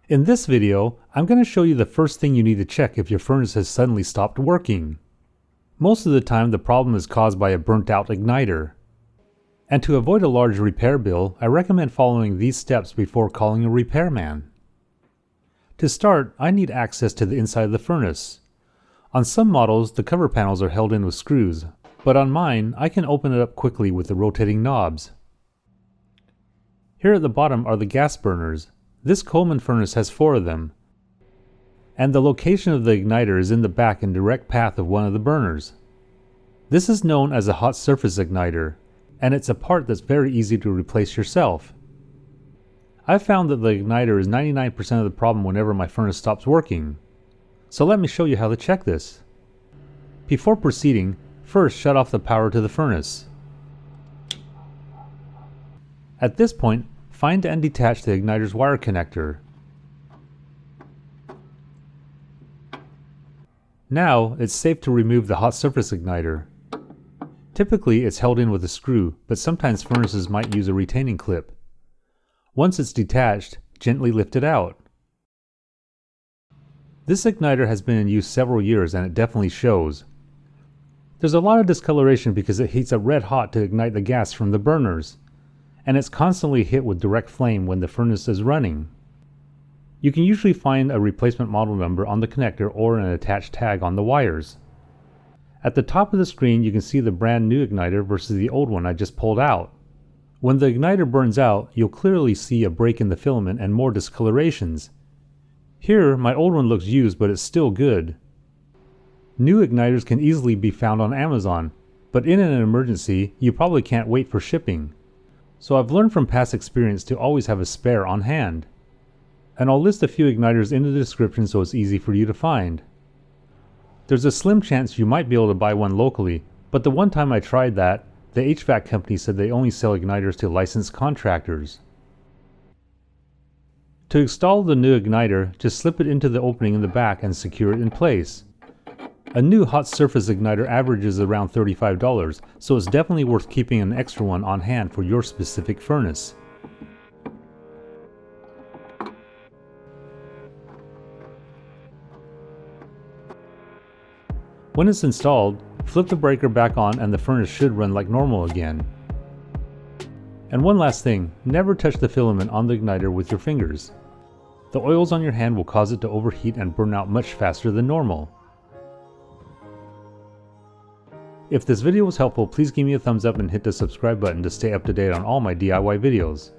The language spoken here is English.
In this video, I'm going to show you the first thing you need to check if your furnace has suddenly stopped working. Most of the time the problem is caused by a burnt out igniter. And to avoid a large repair bill, I recommend following these steps before calling a repairman. To start, I need access to the inside of the furnace. On some models, the cover panels are held in with screws, but on mine, I can open it up quickly with the rotating knobs. Here at the bottom are the gas burners. This Coleman furnace has 4 of them, and the location of the igniter is in the back and direct path of one of the burners. This is known as a hot surface igniter, and it's a part that's very easy to replace yourself. I've found that the igniter is 99% of the problem whenever my furnace stops working. So let me show you how to check this. Before proceeding, first shut off the power to the furnace. At this point, find and detach the igniter's wire connector. Now, it's safe to remove the hot surface igniter. Typically, it's held in with a screw, but sometimes furnaces might use a retaining clip. Once it's detached, gently lift it out. This igniter has been in use several years and it definitely shows. There's a lot of discoloration because it heats up red hot to ignite the gas from the burners, and it's constantly hit with direct flame when the furnace is running. You can usually find a replacement model number on the connector or an attached tag on the wires. At the top of the screen you can see the brand new igniter versus the old one I just pulled out. When the igniter burns out, you'll clearly see a break in the filament and more discolorations. Here, my old one looks used, but it's still good. New igniters can easily be found on Amazon, but in an emergency, you probably can't wait for shipping. So I've learned from past experience to always have a spare on hand. And I'll list a few igniters in the description so it's easy for you to find. There's a slim chance you might be able to buy one locally, but the one time I tried that, the HVAC company said they only sell igniters to licensed contractors. To install the new igniter, just slip it into the opening in the back and secure it in place. A new hot surface igniter averages around $35, so it's definitely worth keeping an extra one on hand for your specific furnace. When it's installed, flip the breaker back on and the furnace should run like normal again. And one last thing, never touch the filament on the igniter with your fingers. The oils on your hand will cause it to overheat and burn out much faster than normal. If this video was helpful, please give me a thumbs up and hit the subscribe button to stay up to date on all my DIY videos.